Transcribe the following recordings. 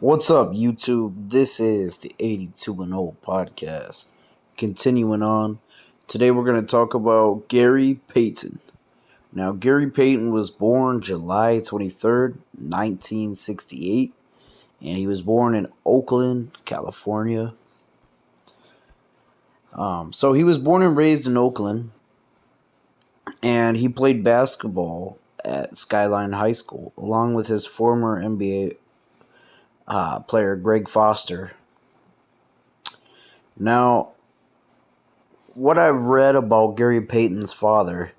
What's up, YouTube? This is the 82 and 0 podcast. Continuing on, today we're going to talk about Gary Payton. Now, Gary Payton was born July 23rd, 1968, and he was born in Oakland, California. So he was born and raised in Oakland, and he played basketball at Skyline High School, along with his former NBA player Greg Foster. Now, what I've read about Gary Payton's father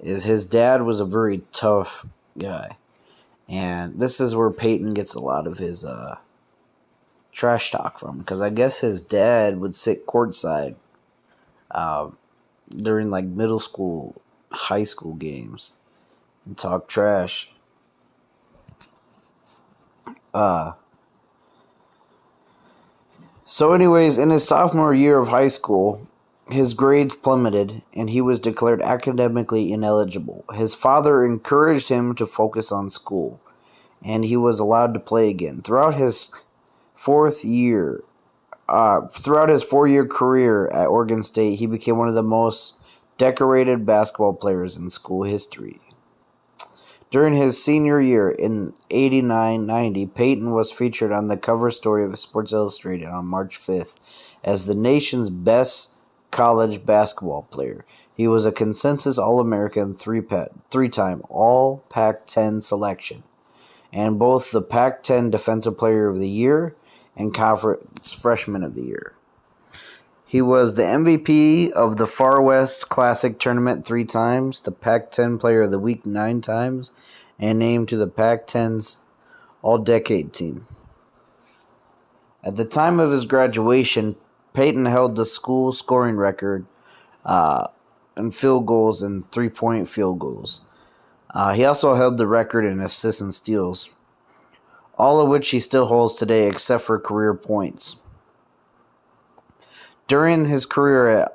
is his dad was a very tough guy. And this is where Payton gets a lot of his trash talk from. Because I guess his dad would sit courtside during like middle school, high school games and talk trash. So anyways, in his sophomore year of high school, his grades plummeted and he was declared academically ineligible. His father encouraged him to focus on school, and he was allowed to play again. Throughout his 4-year career at Oregon State, he became one of the most decorated basketball players in school history. During his senior year in 89-90, Payton was featured on the cover story of Sports Illustrated on March 5th as the nation's best college basketball player. He was a consensus All-American three-time All-Pac-10 selection, and both the Pac-10 Defensive Player of the Year and Conference Freshman of the Year. He was the MVP of the Far West Classic Tournament 3 times, the Pac-10 Player of the Week 9 times, and named to the Pac-10's All-Decade team. At the time of his graduation, Payton held the school scoring record in field goals and three-point field goals. He also held the record in assists and steals, all of which he still holds today except for career points. During his career at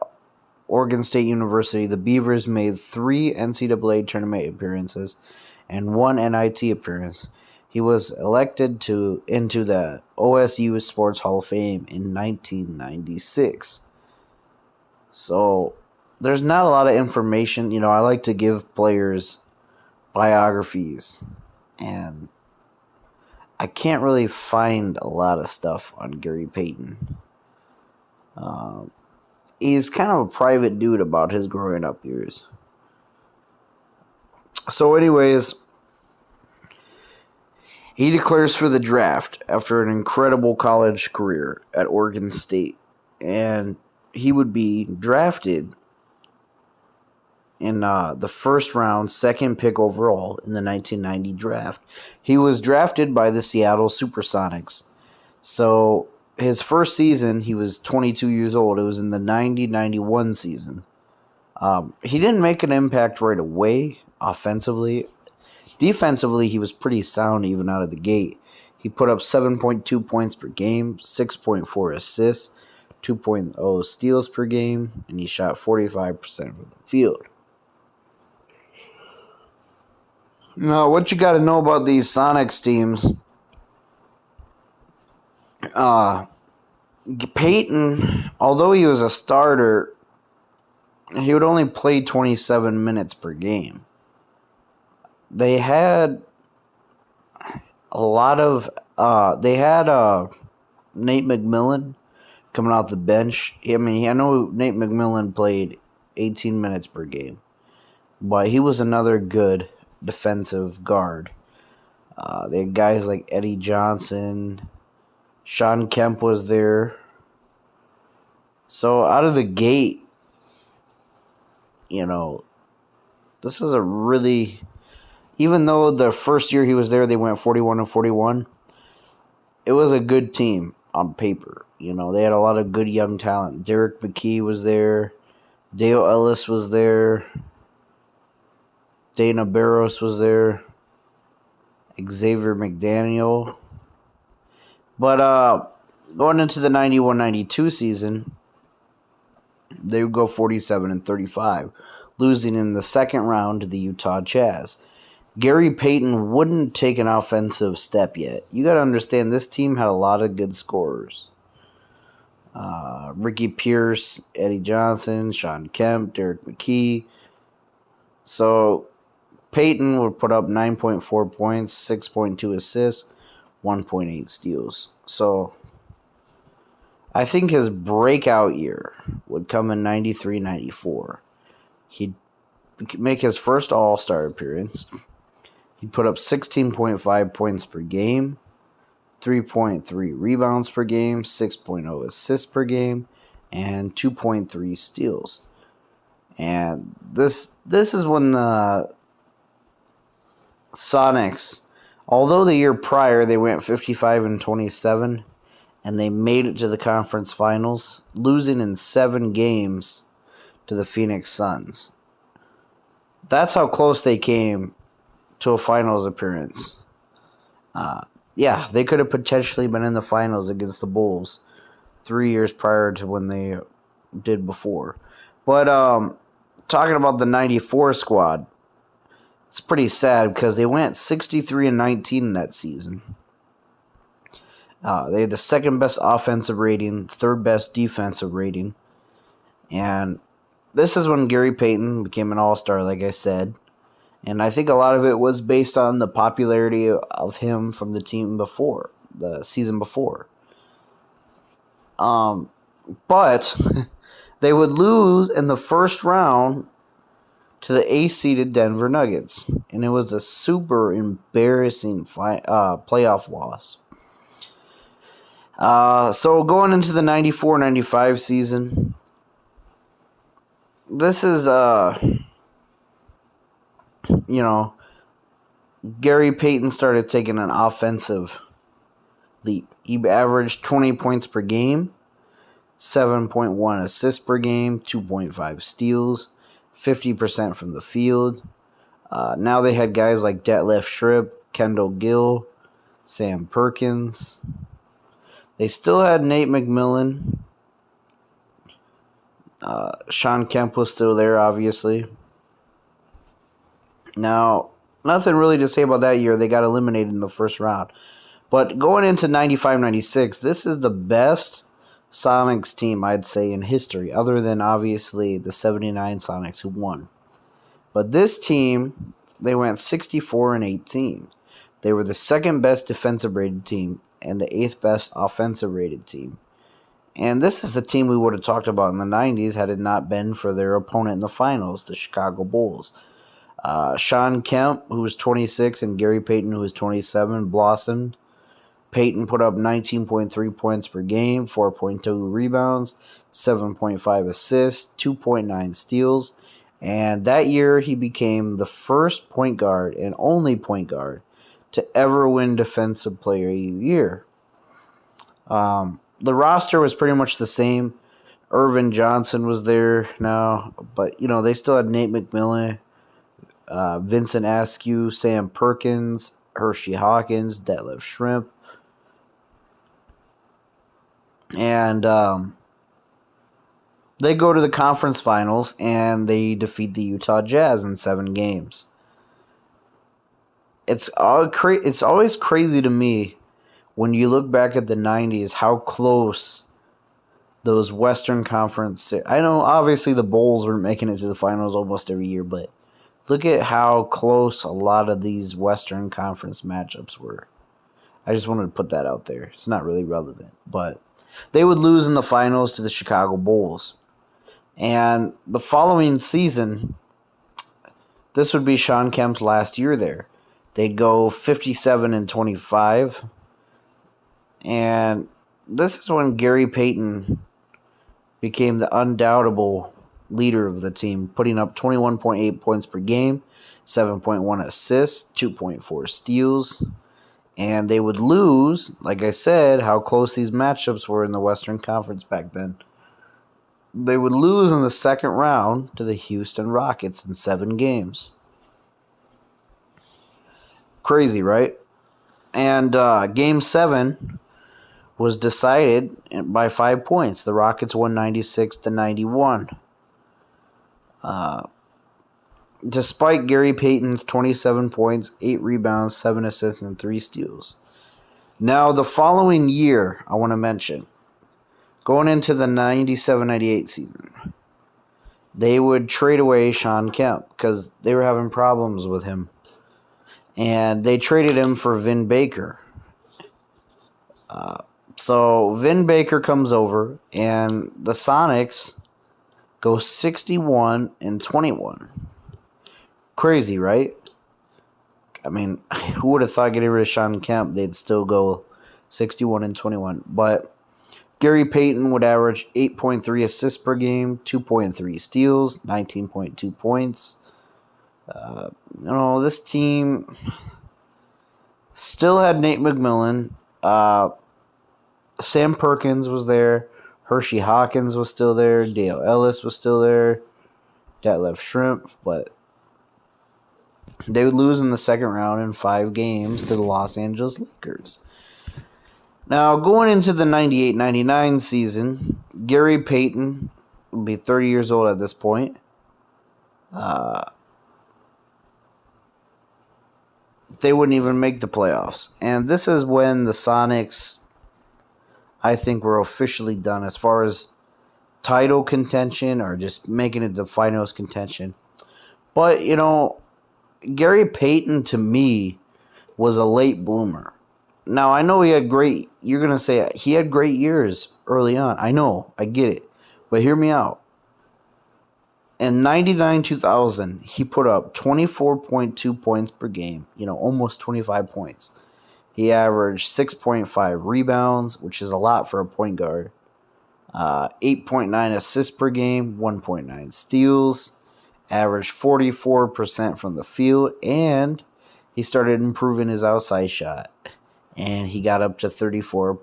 Oregon State University, the Beavers made 3 NCAA tournament appearances and 1 NIT appearance. He was elected into the OSU Sports Hall of Fame in 1996. So, there's not a lot of information. I like to give players biographies, and I can't really find a lot of stuff on Gary Payton. He's kind of a private dude about his growing up years. So anyways, he declares for the draft after an incredible college career at Oregon State. And he would be drafted in the first round, second pick overall in the 1990 draft. He was drafted by the Seattle Supersonics. So his first season, he was 22 years old. It was in the 90-91 season. He didn't make an impact right away offensively. Defensively, he was pretty sound even out of the gate. He put up 7.2 points per game, 6.4 assists, 2.0 steals per game, and he shot 45% from the field. Now, what you got to know about these Sonics teams, Payton, although he was a starter, he would only play 27 minutes per game. They had a lot of, Nate McMillan coming off the bench. I know Nate McMillan played 18 minutes per game, but he was another good defensive guard. They had guys like Eddie Johnson. Sean Kemp was there. So out of the gate, this is a really, even though the first year he was there, they went 41-41, it was a good team on paper. They had a lot of good young talent. Derek McKee was there. Dale Ellis was there. Dana Barros was there. Xavier McDaniel. But going into the 91-92 season, they would go 47-35, losing in the second round to the Utah Jazz. Gary Payton wouldn't take an offensive step yet. You got to understand, this team had a lot of good scorers. Ricky Pierce, Eddie Johnson, Sean Kemp, Derek McKee. So Payton would put up 9.4 points, 6.2 assists, 1.8 steals. So I think his breakout year would come in 93-94. He'd make his first All-Star appearance. He'd put up 16.5 points per game, 3.3 rebounds per game, 6.0 assists per game, and 2.3 steals. And this is when the Sonics, although the year prior they went 55-27, and they made it to the conference finals, losing in 7 games to the Phoenix Suns. That's how close they came to a finals appearance. They could have potentially been in the finals against the Bulls 3 years prior to when they did before. But talking about the 94 squad, it's pretty sad because they went 63-19 in that season. They had the second best offensive rating, third best defensive rating. And this is when Gary Payton became an all-star, like I said. And I think a lot of it was based on the popularity of him from the team before, the season before. But they would lose in the first round to the A-seeded Denver Nuggets. And it was a super embarrassing playoff loss. So going into the 94-95 season, this is, Gary Payton started taking an offensive leap. He averaged 20 points per game, 7.1 assists per game, 2.5 steals, 50% from the field. Now they had guys like Detlef Schrempf, Kendall Gill, Sam Perkins. They still had Nate McMillan. Sean Kemp was still there, obviously. Now, nothing really to say about that year. They got eliminated in the first round. But going into 95-96, this is the best Sonics team, I'd say, in history, other than, obviously, the 79 Sonics who won. But this team, they went 64-18. They were the second best defensive rated team and the 8th best offensive rated team. And this is the team we would have talked about in the 90s had it not been for their opponent in the finals, the Chicago Bulls. Sean Kemp, who was 26, and Gary Payton, who was 27, blossomed. Payton put up 19.3 points per game, 4.2 rebounds, 7.5 assists, 2.9 steals. And that year, he became the first point guard and only point guard to ever win Defensive Player of the Year. The roster was pretty much the same. Irvin Johnson was there now, but they still had Nate McMillan, Vincent Askew, Sam Perkins, Hershey Hawkins, Detlef Schrempf. And they go to the conference finals and they defeat the Utah Jazz in 7 games. It's always crazy to me when you look back at the 90s how close those Western Conference... I know obviously the Bulls were making it to the finals almost every year, but look at how close a lot of these Western Conference matchups were. I just wanted to put that out there. It's not really relevant, but they would lose in the finals to the Chicago Bulls. And the following season, this would be Sean Kemp's last year there. They'd go 57-25. And this is when Gary Payton became the undoubtable leader of the team, putting up 21.8 points per game, 7.1 assists, 2.4 steals. And they would lose, like I said, how close these matchups were in the Western Conference back then. They would lose in the second round to the Houston Rockets in 7 games. Crazy, right? And Game 7 was decided by 5 points. The Rockets won 96-91. despite Gary Payton's 27 points, 8 rebounds, 7 assists, and 3 steals. Now, the following year, I want to mention, going into the 97-98 season, they would trade away Sean Kemp because they were having problems with him. And they traded him for Vin Baker. So Vin Baker comes over, and the Sonics go 61-21. Crazy, right? I mean, who would have thought getting rid of Sean Kemp, they'd still go 61-21. But Gary Payton would average 8.3 assists per game, 2.3 steals, 19.2 points. This team still had Nate McMillan. Sam Perkins was there. Hershey Hawkins was still there. Dale Ellis was still there. Detlef Shrimp. But they would lose in the second round in 5 games to the Los Angeles Lakers. Now, going into the 98-99 season, Gary Payton would be 30 years old at this point. They wouldn't even make the playoffs. And this is when the Sonics, I think, were officially done as far as title contention or just making it the finals contention. But, Gary Payton, to me, was a late bloomer. Now, I know you're going to say he had great years early on. I know, I get it. But hear me out. In 99-2000, he put up 24.2 points per game, almost 25 points. He averaged 6.5 rebounds, which is a lot for a point guard. 8.9 assists per game, 1.9 steals, averaged 44% from the field, and he started improving his outside shot. And he got up to 34%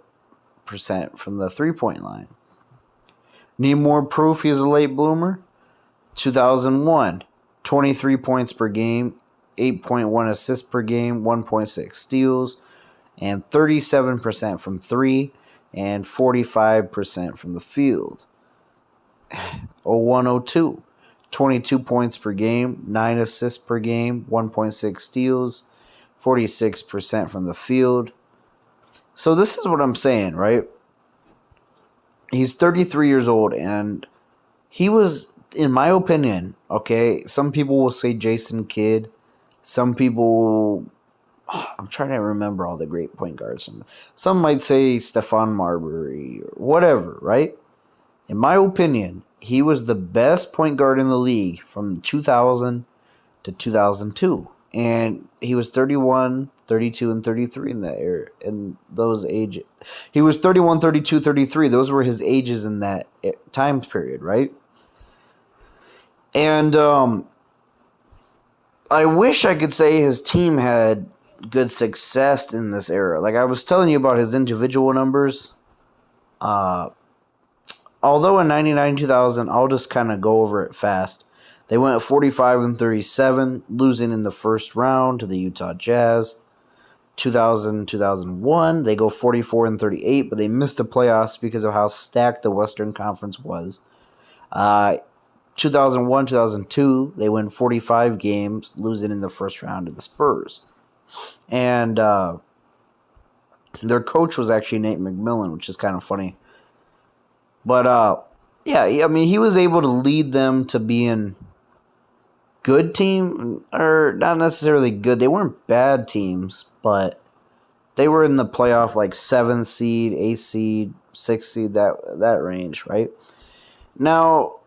from the three-point line. Need more proof he's a late bloomer? 2001, 23 points per game, 8.1 assists per game, 1.6 steals, and 37% from 3 and 45% from the field. 01-02, 22 points per game, 9 assists per game, 1.6 steals, 46% from the field. So this is what I'm saying, right? He's 33 years old, and he was, in my opinion, okay, some people will say Jason Kidd. Some people, I'm trying to remember all the great point guards. Some might say Stephon Marbury or whatever, right? In my opinion, he was the best point guard in the league from 2000 to 2002. And he was 31, 32, and 33 in that era, in those ages. He was 31, 32, 33. Those were his ages in that time period, right? And I wish I could say his team had good success in this era. Like I was telling you about his individual numbers. Although in 99-2000, I'll just kind of go over it fast. They went 45-37, losing in the first round to the Utah Jazz. 2000-2001, they go 44-38, but they missed the playoffs because of how stacked the Western Conference was. 2001-2002, they win 45 games, losing in the first round to the Spurs. And their coach was actually Nate McMillan, which is kind of funny. But, he was able to lead them to being good team, or not necessarily good. They weren't bad teams, but they were in the playoff, like 7th seed, 8th seed, 6th seed, that range, right? Now,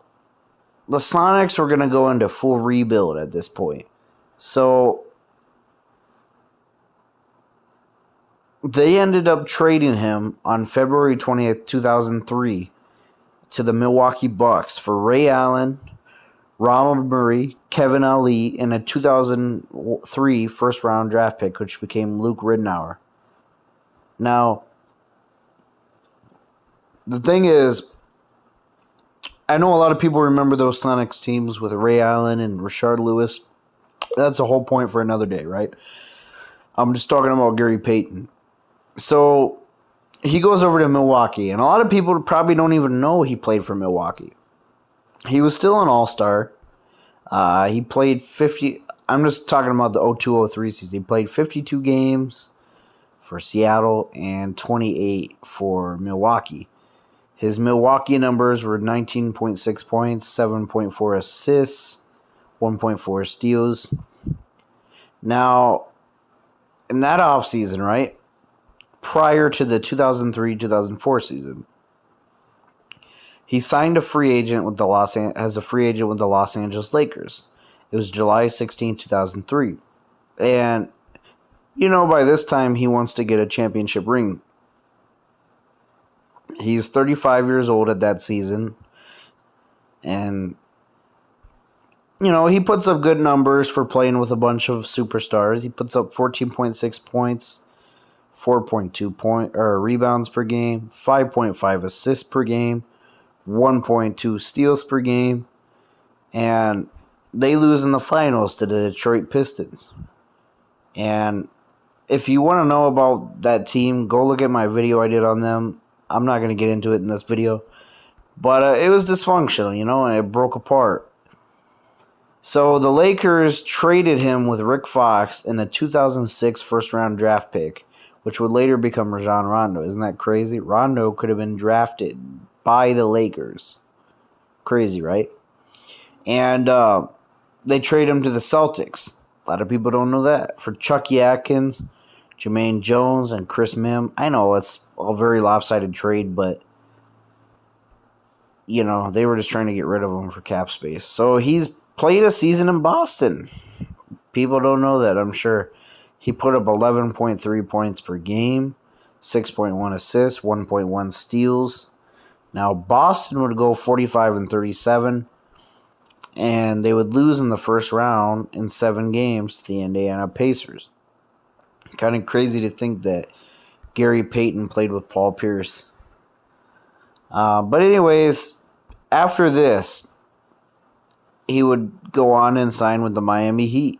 the Sonics were going to go into full rebuild at this point. So they ended up trading him on February 20th, 2003 to the Milwaukee Bucks for Ray Allen, Ronald Murray, Kevin Ali, and a 2003 first-round draft pick, which became Luke Ridnour. Now, the thing is, I know a lot of people remember those Sonics teams with Ray Allen and Rashard Lewis. That's a whole point for another day, right? I'm just talking about Gary Payton. So he goes over to Milwaukee, and a lot of people probably don't even know he played for Milwaukee. He was still an all-star. He played 50. I'm just talking about the 02-03 season. He played 52 games for Seattle and 28 for Milwaukee. His Milwaukee numbers were 19.6 points, 7.4 assists, 1.4 steals. Now, in that offseason, right, prior to the 2003-2004 season, he signed a free agent with as a free agent with the Los Angeles Lakers. It was July 16, 2003. And, by this time, he wants to get a championship ring. He's 35 years old at that season. And, he puts up good numbers for playing with a bunch of superstars. He puts up 14.6 points, 4.2 rebounds per game, 5.5 assists per game, 1.2 steals per game. And they lose in the finals to the Detroit Pistons. And if you want to know about that team, go look at my video I did on them. I'm not going to get into it in this video. But it was dysfunctional, and it broke apart. So the Lakers traded him with Rick Fox in a 2006 first-round draft pick, which would later become Rajon Rondo. Isn't that crazy? Rondo could have been drafted by the Lakers. Crazy, right? And they trade him to the Celtics. A lot of people don't know that. For Chucky Atkins, Jermaine Jones, and Chris Mim. I know it's a very lopsided trade, but, they were just trying to get rid of him for cap space. So he's played a season in Boston. People don't know that, I'm sure. He put up 11.3 points per game, 6.1 assists, 1.1 steals. Now, Boston would go 45-37. And they would lose in the first round in 7 games to the Indiana Pacers. Kind of crazy to think that Gary Payton played with Paul Pierce. But anyways, after this, he would go on and sign with the Miami Heat.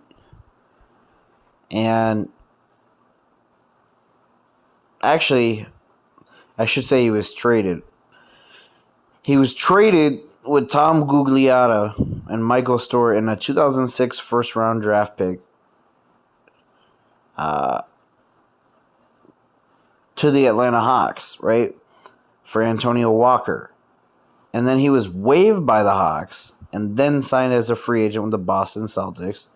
And actually, I should say he was traded. He was traded with Tom Gugliotta and Michael Stewart in a 2006 first-round draft pick to the Atlanta Hawks, right, for Antonio Walker. And then he was waived by the Hawks and then signed as a free agent with the Boston Celtics.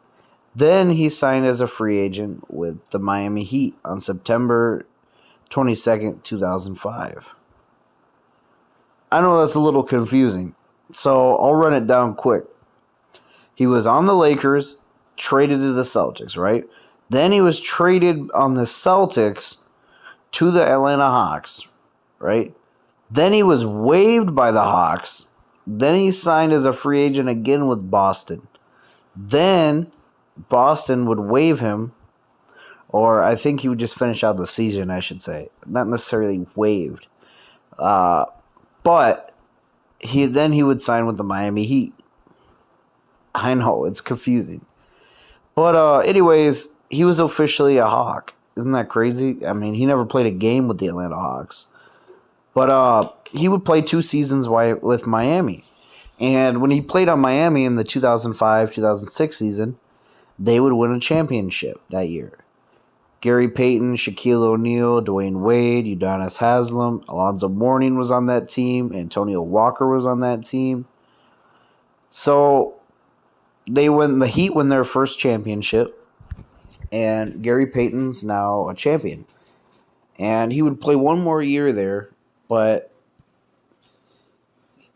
Then he signed as a free agent with the Miami Heat on September 22nd, 2005. I know that's a little confusing, so I'll run it down quick. He was on the Lakers, traded to the Celtics, right? Then he was traded on the Celtics to the Atlanta Hawks, right? Then he was waived by the Hawks. Then he signed as a free agent again with Boston. Then Boston would waive him, or I think he would just finish out the season, I should say. Not necessarily waived. But he would sign with the Miami Heat. I know, it's confusing. But anyways, he was officially a Hawk. Isn't that crazy? I mean, he never played a game with the Atlanta Hawks. But he would play 2 seasons with Miami. And when he played on Miami in the 2005-2006 season, they would win a championship that year. Gary Payton, Shaquille O'Neal, Dwayne Wade, Udonis Haslem, Alonzo Mourning was on that team. Antonio Walker was on that team. So the Heat win their first championship. And Gary Payton's now a champion. And he would play one more year there, but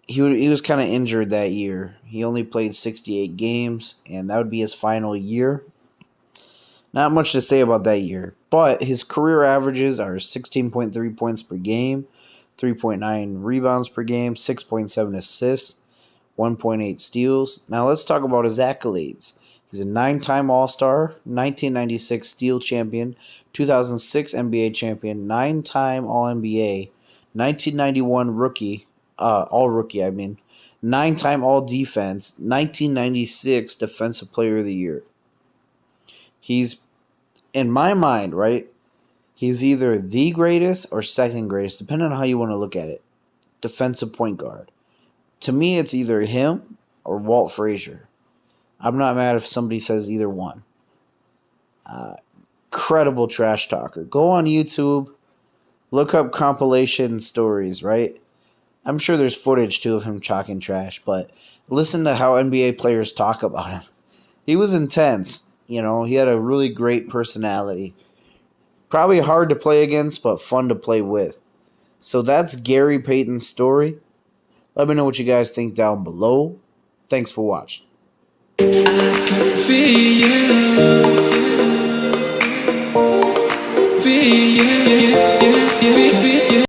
he was kind of injured that year. He only played 68 games, and that would be his final year. Not much to say about that year, but his career averages are 16.3 points per game, 3.9 rebounds per game, 6.7 assists, 1.8 steals. Now let's talk about his accolades. He's a 9-time All-Star, 1996 Steel Champion, 2006 NBA Champion, 9-time All-NBA, 1991 Rookie, All-Rookie, 9-time All-Defense, 1996 Defensive Player of the Year. He's, in my mind, right, he's either the greatest or second greatest, depending on how you want to look at it, defensive point guard. To me, it's either him or Walt Frazier. I'm not mad if somebody says either one. Credible trash talker. Go on YouTube, look up compilation stories, right? I'm sure there's footage too of him talking trash, but listen to how NBA players talk about him. He was intense. You know, he had a really great personality. Probably hard to play against, but fun to play with. So that's Gary Payton's story. Let me know what you guys think down below. Thanks for watching. Feel